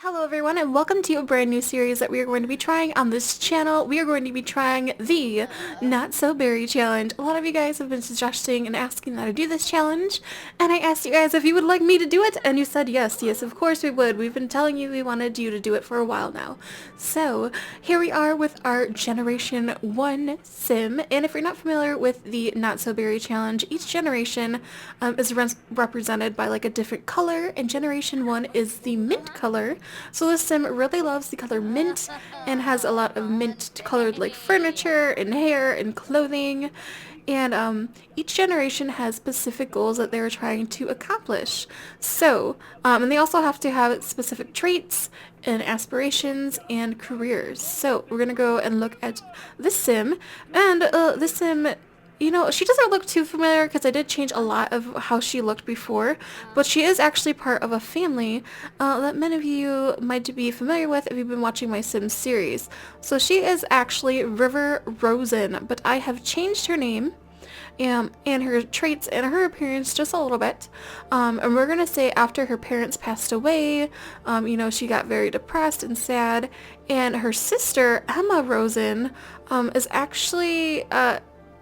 Hello everyone and welcome to a brand new series that we are going to be trying on this channel. We are going to be trying the Not So Berry Challenge. A lot of you guys have been suggesting and asking that I do this challenge, and I asked you guys if you would like me to do it, and you said yes, of course we would. We've been telling you we wanted you to do it for a while now. So here we are with our Generation 1 sim, and if you're not familiar with the Not So Berry Challenge, each generation is represented by like a different color, and Generation 1 is the mint color. So this sim really loves the color mint and has a lot of mint colored like furniture and hair and clothing. And each generation has specific goals that they're trying to accomplish. So, and they also have to have specific traits and aspirations and careers. So we're going to go and look at this sim. And this sim, she doesn't look too familiar because I did change a lot of how she looked before, but she is actually part of a family that many of you might be familiar with if you've been watching my Sims series. So she is actually River Rosen, but I have changed her name and her traits and her appearance just a little bit. And we're going to say after her parents passed away, she got very depressed and sad, and her sister, Emma Rosen, is actually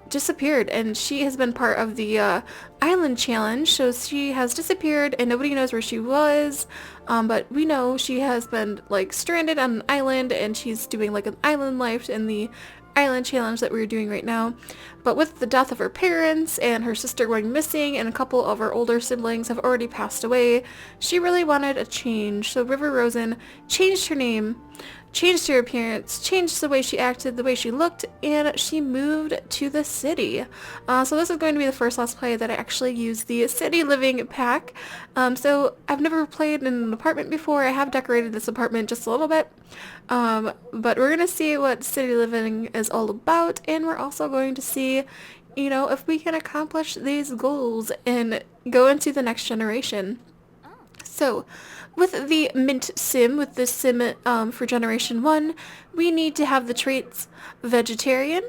disappeared, and she has been part of the island challenge, so she has disappeared and nobody knows where she was, but we know she has been like stranded on an island, and she's doing like an island life in the island challenge that we're doing right now. But with the death of her parents and her sister going missing and a couple of her older siblings have already passed away, she really wanted a change. So River Rosen changed her name, changed her appearance, changed the way she acted, the way she looked, and she moved to the city. So this is going to be the first Let's Play that I actually use the city living pack. So I've never played in an apartment before. I have decorated this apartment just a little bit. But we're going to see what city living is all about, and we're also going to see if we can accomplish these goals and go into the next generation. So, with the Mint Sim, with this sim for Generation 1, we need to have the traits Vegetarian,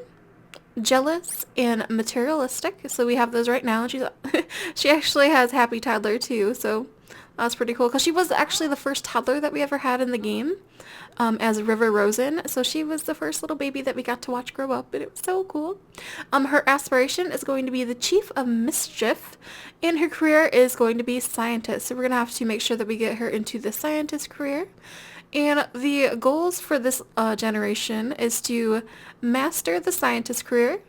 Jealous, and Materialistic. So we have those right now. She actually has Happy Toddler too, so that's pretty cool. Because she was actually the first toddler that we ever had in the game as River Rosen. So she was the first little baby that we got to watch grow up, and it was so cool. Her aspiration is going to be the Chief of Mischief, and her career is going to be scientist. So we're going to have to make sure that we get her into the scientist career. And the goals for this generation is to master the scientist career,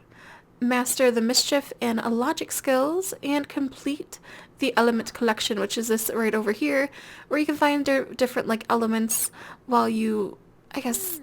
master the mischief and logic skills, and complete the element collection, which is this right over here, where you can find different like elements while you, I guess,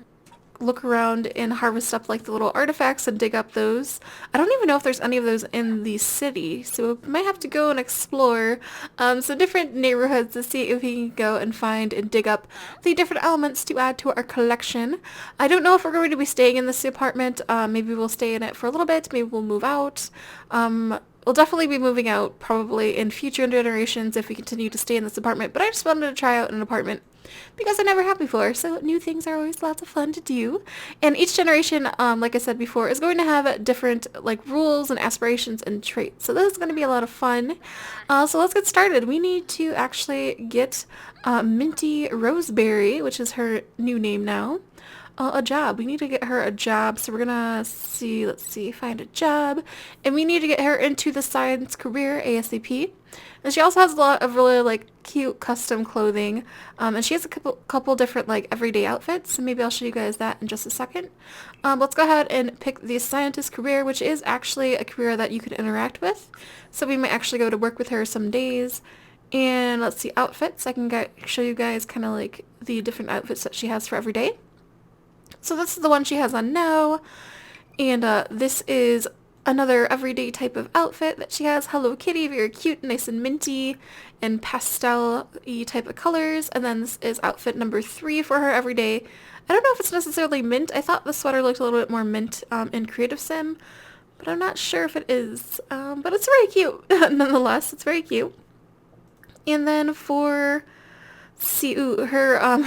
look around and harvest up like the little artifacts and dig up those. I don't even know if there's any of those in the city, so we might have to go and explore some different neighborhoods to see if we can go and find and dig up the different elements to add to our collection. I don't know if we're going to be staying in this apartment. Maybe we'll stay in it for a little bit. Maybe we'll move out. We'll definitely be moving out probably in future generations if we continue to stay in this apartment, but I just wanted to try out an apartment because I never have before, so new things are always lots of fun to do. And each generation, like I said before, is going to have different like rules and aspirations and traits, so this is going to be a lot of fun. So let's get started. We need to actually get Minty Roseberry, which is her new name now, a job. We need to get her a job, so we're gonna see, let's see, find a job, and we need to get her into the science career ASAP. And she also has a lot of really like cute custom clothing, and she has a couple different like everyday outfits, so maybe I'll show you guys that in just a second. Let's go ahead and pick the scientist career, which is actually a career that you could interact with, so we might actually go to work with her some days. And let's see, outfits. I can show you guys kind of like the different outfits that she has for every day. So this is the one she has on now, and this is another everyday type of outfit that she has. Hello Kitty, very cute, nice and minty and pastel-y type of colors. And then this is outfit number 3 for her everyday. I don't know if it's necessarily mint. I thought the sweater looked a little bit more mint in Creative Sim, but I'm not sure if it is. But it's very cute nonetheless. It's very cute. And then for, see, her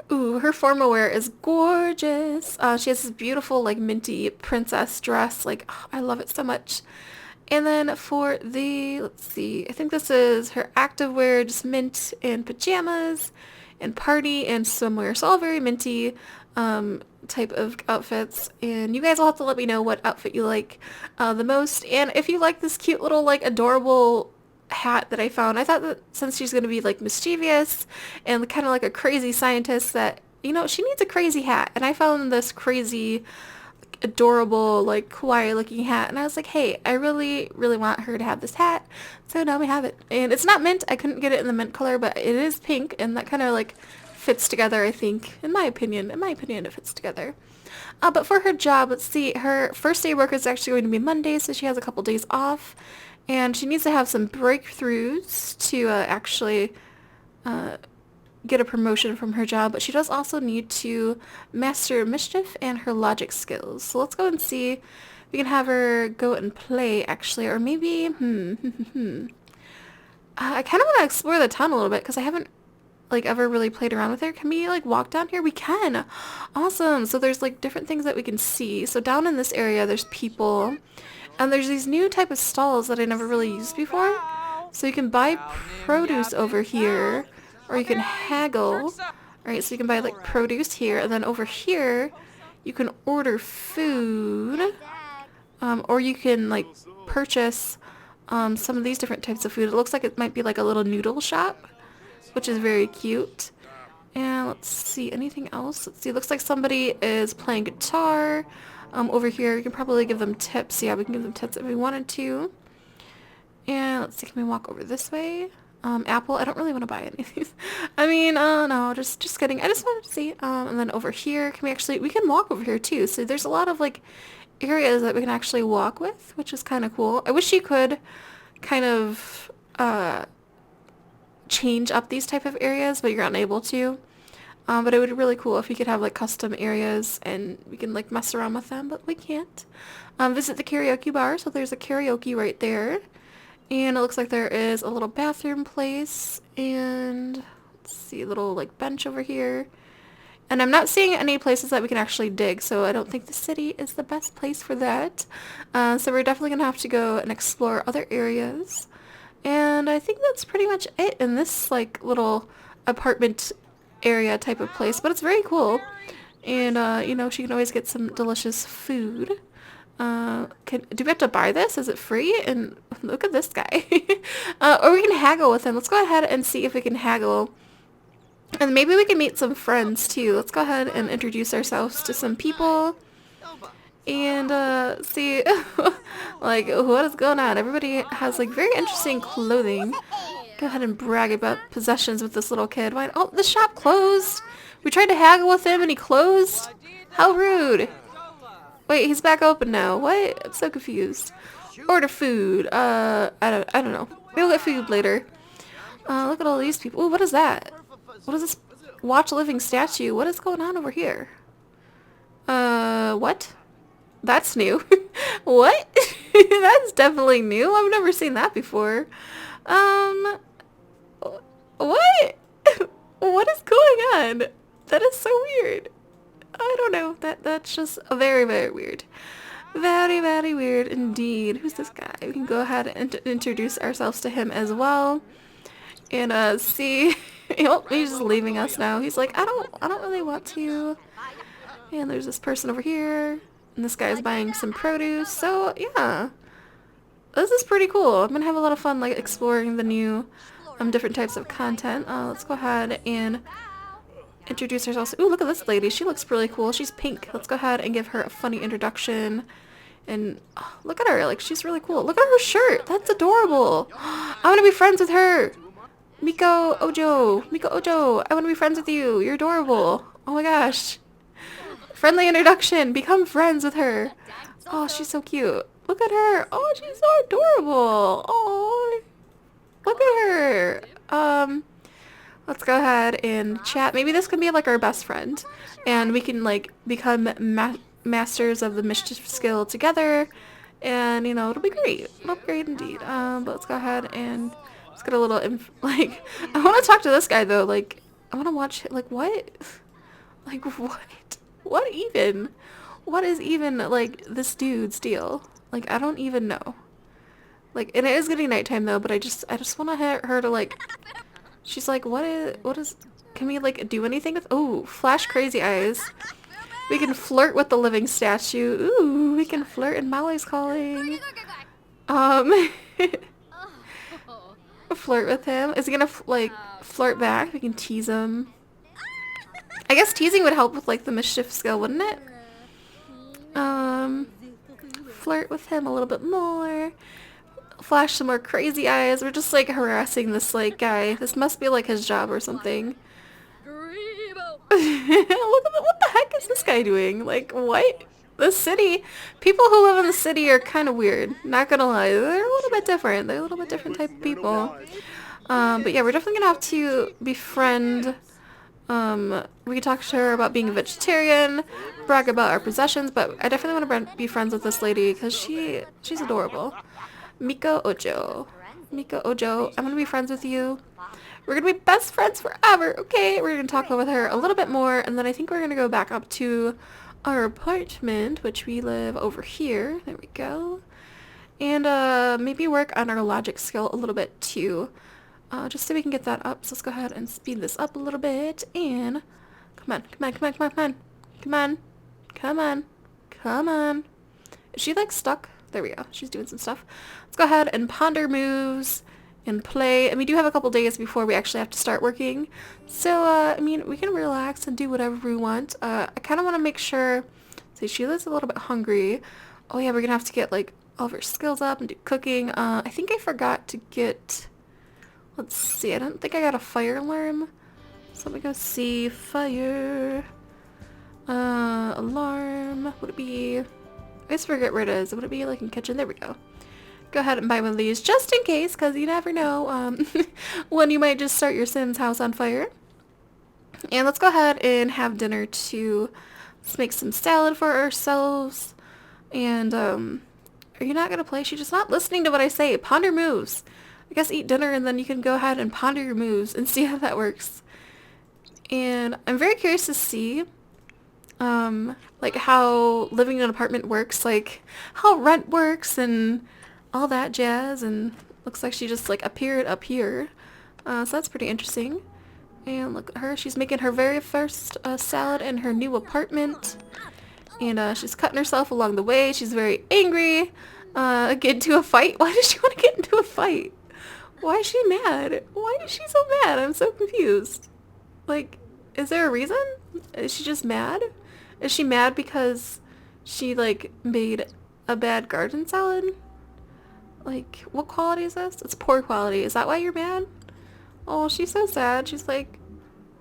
ooh, her formal wear is gorgeous. She has this beautiful, like, minty princess dress. Like, oh, I love it so much. And then for the, let's see, I think this is her activewear, just mint and pajamas and party and swimwear. So all very minty type of outfits. And you guys will have to let me know what outfit you like the most. And if you like this cute little like adorable hat that I found, I thought that since she's going to be like mischievous and kind of like a crazy scientist that, you know, she needs a crazy hat. And I found this crazy adorable, like kawaii looking hat, and I was like, hey, I really want her to have this hat, so now we have it. And it's not mint, I couldn't get it in the mint color, but it is pink, and that kind of like fits together, I think, in my opinion it fits together. But for her job, let's see, her first day of work is actually going to be Monday, so she has a couple days off, and she needs to have some breakthroughs to actually get a promotion from her job, but she does also need to master Mischief and her logic skills. So let's go and see if we can have her go and play, actually, or maybe, I kind of want to explore the town a little bit, because I haven't, like, ever really played around with her. Can we, like, walk down here? We can! Awesome! So there's, like, different things that we can see. So down in this area, there's people, and there's these new type of stalls that I never really used before. So you can buy produce over here, or you can haggle. Alright, so you can buy like produce here, and then over here you can order food, or you can like purchase some of these different types of food. It looks like it might be like a little noodle shop, which is very cute. And let's see, anything else? Let's see, it looks like somebody is playing guitar. Over here, you can probably give them tips. Yeah, we can give them tips if we wanted to. And let's see, can we walk over this way? Apple, I don't really want to buy any of these. I mean, no, just kidding. I just wanted to see. And then over here, we can walk over here too. So there's a lot of like areas that we can actually walk with, which is kind of cool. I wish you could kind of, change up these type of areas, but you're unable to. But it would be really cool if we could have like custom areas and we can like mess around with them, but we can't. Visit the karaoke bar. So there's a karaoke right there. And it looks like there is a little bathroom place, and let's see, a little like bench over here. And I'm not seeing any places that we can actually dig, so I don't think the city is the best place for that. So we're definitely going to have to go and explore other areas. And I think that's pretty much it in this like little apartment area type of place, but it's very cool. And, you know, she can always get some delicious food. Do we have to buy this? Is it free? And look at this guy. Or we can haggle with him. Let's go ahead and see if we can haggle. And maybe we can meet some friends too. Let's go ahead and introduce ourselves to some people. And see like what is going on. Everybody has like very interesting clothing. Go ahead and brag about possessions with this little kid. Why? Oh, the shop closed. We tried to haggle with him and he closed. How rude. Wait, he's back open now. What? I'm so confused. Order food. I don't know. We'll get food later. Look at all these people. Ooh, what is that? What is this? Watch a living statue. What is going on over here? What? That's new. What? That's definitely new. I've never seen that before. What? What is going on? That is so weird. I don't know. That's just very weird. Very weird indeed. Who's this guy? We can go ahead and introduce ourselves to him as well. And see. Oh, he's just leaving us now. He's like, I don't really want to. And there's this person over here. And this guy's buying some produce. So yeah. This is pretty cool. I'm gonna have a lot of fun like exploring the new different types of content. Let's go ahead and introduce ourselves. Ooh, look at this lady. She looks really cool. She's pink. Let's go ahead and give her a funny introduction. And oh, look at her. Like, she's really cool. Look at her shirt. That's adorable. I want to be friends with her. Miko Ojo. I want to be friends with you. You're adorable. Oh my gosh. Friendly introduction. Become friends with her. Oh, she's so cute. Look at her. Oh, she's so adorable. Oh, look at her. Let's go ahead and chat. Maybe this can be like our best friend. And we can like become masters of the mischief skill together. And, you know, it'll be great. It'll be great indeed. But let's go ahead and let's get a little, like, I want to talk to this guy though. Like, I want to watch, like, what? Like, what? What even? What is even, like, this dude's deal? Like, I don't even know. Like, and it is getting nighttime though, but I just want her to like, she's like, what is, can we like do anything with, oh, flash crazy eyes. We can flirt with the living statue. Ooh, we can flirt and Molly's calling. Um, flirt with him. Is he gonna like flirt back? We can tease him. I guess teasing would help with like the mischief skill, wouldn't it? Flirt with him a little bit more. Flash some more crazy eyes. We're just like harassing this like guy. This must be like his job or something. Look at what the heck is this guy doing? Like, what? The city, people who live in the city are kind of weird. Not gonna lie, they're a little bit different. They're a little bit different type of people. But yeah, we're definitely gonna have to befriend. We can talk to her about being a vegetarian, brag about our possessions, but I definitely want to be friends with this lady because she's adorable. Miko Ojo. Miko Ojo, I'm gonna be friends with you. We're gonna be best friends forever, okay? We're gonna talk with her a little bit more, and then I think we're gonna go back up to our apartment, which we live over here. There we go. And maybe work on our logic skill a little bit too. Just so we can get that up. So let's go ahead and speed this up a little bit. And come on, come on, come on, come on, come on. Come on. Come on. Come on. Is she like stuck? There we go. She's doing some stuff. Let's go ahead and ponder moves and play. And we do have a couple days before we actually have to start working. So, I mean, we can relax and do whatever we want. I kind of want to make sure... See, Sheila's a little bit hungry. Oh yeah, we're going to have to get like all of her skills up and do cooking. I think I forgot to get... Let's see, I don't think I got a fire alarm. So let me go see. Fire. Alarm. Would it be... I just forget where it is. Would it be like in kitchen? There we go. Go ahead and buy one of these just in case, because you never know when you might just start your Sims house on fire. And let's go ahead and have dinner too. Let's make some salad for ourselves. And are you not going to play? She's just not listening to what I say. Ponder moves. I guess eat dinner and then you can go ahead and ponder your moves and see how that works. And I'm very curious to see like how living in an apartment works, like how rent works and all that jazz. And looks like she just like appeared up here. So that's pretty interesting. And look at her, she's making her very first salad in her new apartment. And she's cutting herself along the way. She's very angry. Get into a fight? Why does she want to get into a fight? Why is she mad? Why is she so mad? I'm so confused. Like, is there a reason? Is she just mad? Is she mad because she, like, made a bad garden salad? Like, what quality is this? It's poor quality. Is that why you're mad? Oh, she's so sad. She's like,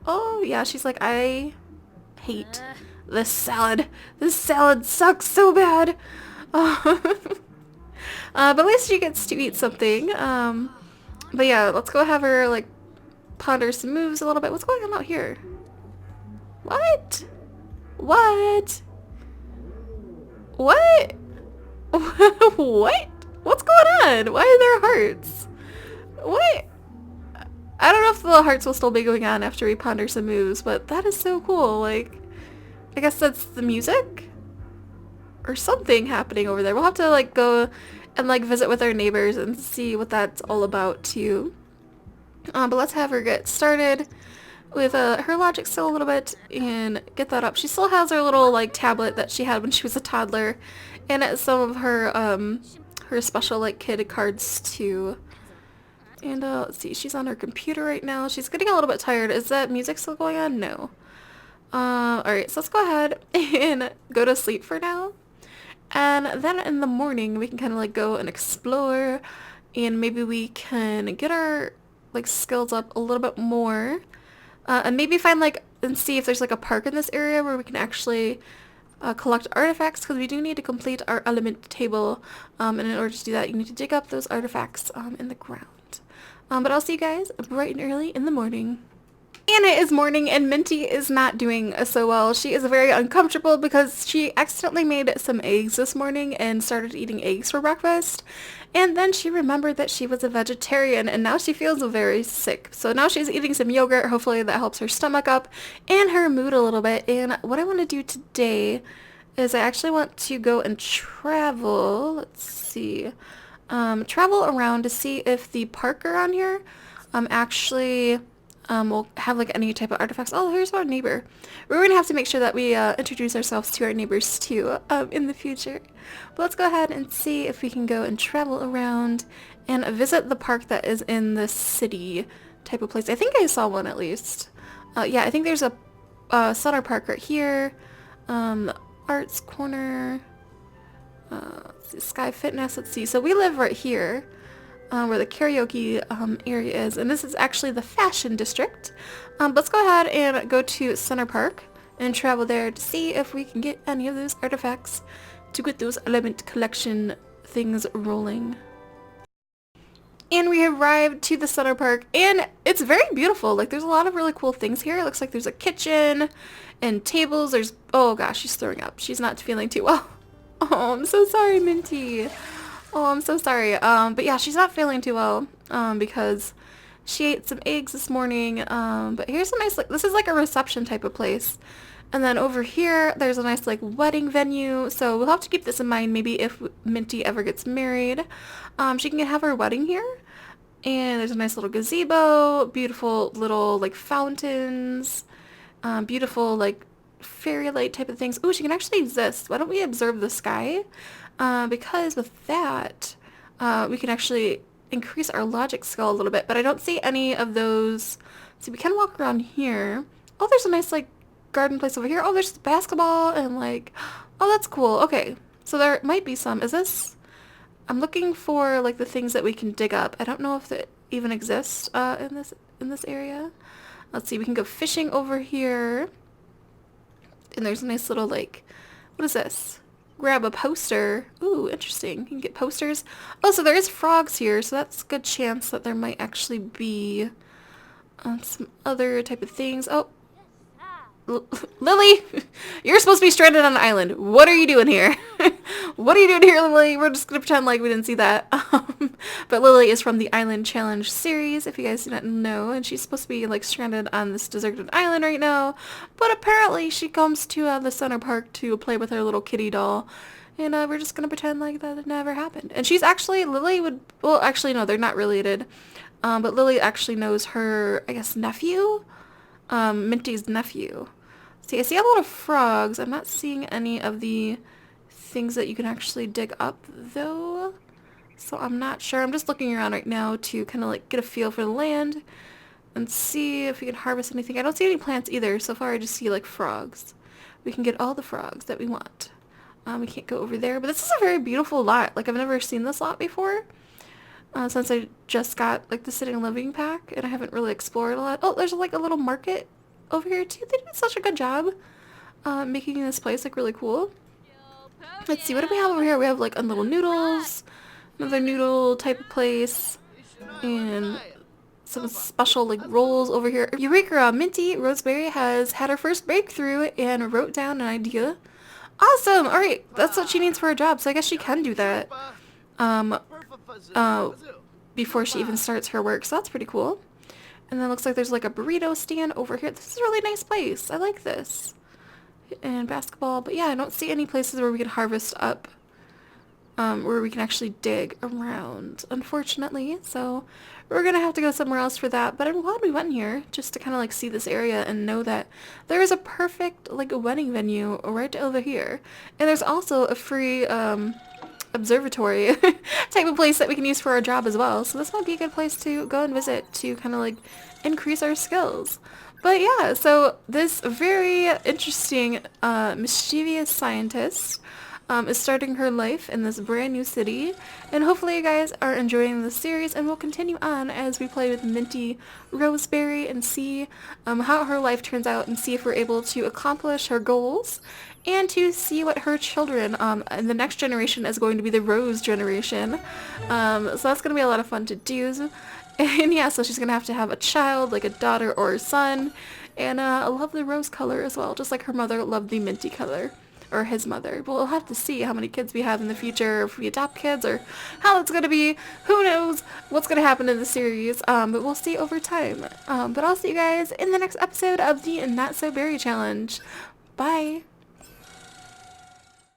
oh, yeah, she's like, I hate this salad. This salad sucks so bad. But at least she gets to eat something. But yeah, let's go have her, like, ponder some moves a little bit. What's going on out here? What? What? What? What? What's going on? Why are there hearts? What? I don't know if the little hearts will still be going on after we ponder some moves, but that is so cool. Like, I guess that's the music? Or something happening over there. We'll have to, like, go and like visit with our neighbors and see what that's all about too. But let's have her get started with her logic still a little bit and get that up. She still has her little like tablet that she had when she was a toddler, and some of her her special like kid cards too. And let's see, she's on her computer right now. She's getting a little bit tired. Is that music still going on? No. Alright, so let's go ahead and go to sleep for now. And then in the morning, we can kind of like go and explore, and maybe we can get our like skills up a little bit more, and maybe find like and see if there's like a park in this area where we can actually collect artifacts, because we do need to complete our element table, and in order to do that, you need to dig up those artifacts in the ground. But I'll see you guys bright and early in the morning. And it is morning, and Minty is not doing so well. She is very uncomfortable because she accidentally made some eggs this morning and started eating eggs for breakfast. And then she remembered that she was a vegetarian, and now she feels very sick. So now she's eating some yogurt. Hopefully that helps her stomach up and her mood a little bit. And what I want to do today is I actually want to go and travel. Let's see. travel around to see if the park around here actually will have like any type of artifacts. Oh, here's our neighbor. We're going to have to make sure that we introduce ourselves to our neighbors too in the future. But let's go ahead and see if we can go and travel around and visit the park that is in the city type of place. I think I saw one at least. Yeah, I think there's a Sutter Park right here. Arts Corner. Let's see, Sky Fitness. Let's see. So we live right here. Where the karaoke area is, and this is actually the fashion district. Let's go ahead and go to Center Park and travel there to see if we can get any of those artifacts to get those element collection things rolling. And we arrived to the Center Park, and it's very beautiful. Like, there's a lot of really cool things here. It looks like there's a kitchen and tables. There's, oh gosh, she's throwing up. She's not feeling too well. Oh, I'm so sorry, Minty. Oh, I'm so sorry. But yeah, she's not feeling too well, because she ate some eggs this morning. But here's a nice, like, this is like a reception type of place. And then over here, there's a nice, like, wedding venue. So we'll have to keep this in mind maybe if Minty ever gets married. She can have her wedding here. And there's a nice little gazebo, beautiful little, like, fountains, beautiful, like, fairy light type of things. Ooh, she can actually exist. Why don't we observe the sky? Because with that, we can actually increase our logic skill a little bit, but I don't see any of those. So we can walk around here. Oh, there's a nice, like, garden place over here. Oh, there's basketball and, like, oh, that's cool. Okay, so there might be some. Is this? I'm looking for, like, the things that we can dig up. I don't know if they even exist in this area. Let's see. We can go fishing over here, and there's a nice little, like, what is this? Grab a poster. Ooh, interesting. You can get posters. Oh, so there is frogs here, so that's a good chance that there might actually be some other type of things. Oh, Lily, you're supposed to be stranded on an island. What are you doing here? What are you doing here, Lily? We're just gonna pretend like we didn't see that. But Lily is from the Island Challenge series, if you guys do not know, and she's supposed to be, like, stranded on this deserted island right now. But apparently she comes to the Center Park to play with her little kitty doll, and we're just gonna pretend like that it never happened. And she's actually, Lily would, well, actually no, they're not related. But Lily actually knows her, I guess, nephew, Minty's nephew. See, I see a lot of frogs. I'm not seeing any of the things that you can actually dig up, though. So I'm not sure. I'm just looking around right now to kind of, like, get a feel for the land and see if we can harvest anything. I don't see any plants either. So far I just see, like, frogs. We can get all the frogs that we want. We can't go over there, but this is a very beautiful lot. Like, I've never seen this lot before. Since I just got, like, the sitting living pack, and I haven't really explored a lot. Oh, there's, like, a little market over here too. They did such a good job making this place, like, really cool. Let's see, what do we have over here? We have, like, a little noodles, another noodle type of place, and some special, like, rolls over here. Eureka! Minty Roseberry has had her first breakthrough and wrote down an idea. Awesome! Alright, that's what she needs for her job, so I guess she can do that before she even starts her work, so that's pretty cool. And then it looks like there's, like, a burrito stand over here. This is a really nice place. I like this. And basketball. But yeah, I don't see any places where we can harvest up, where we can actually dig around, unfortunately. So we're going to have to go somewhere else for that. But I'm glad we went here just to kind of, like, see this area and know that there is a perfect, like, a wedding venue right over here. And there's also a free observatory type of place that we can use for our job as well. So this might be a good place to go and visit to kind of, like, increase our skills. But yeah, so this very interesting mischievous scientist is starting her life in this brand new city, and hopefully you guys are enjoying this series, and we'll continue on as we play with Minty Roseberry and see how her life turns out, and see if we're able to accomplish her goals, and to see what her children and the next generation is going to be, the Rose generation. So that's going to be a lot of fun to do. And yeah, so she's going to have a child, like a daughter or a son, and a lovely rose color as well, just like her mother loved the minty color, or his mother. But we'll have to see how many kids we have in the future, if we adopt kids, or how it's going to be. Who knows what's going to happen in the series, but we'll see over time. But I'll see you guys in the next episode of the Not So Berry Challenge. Bye!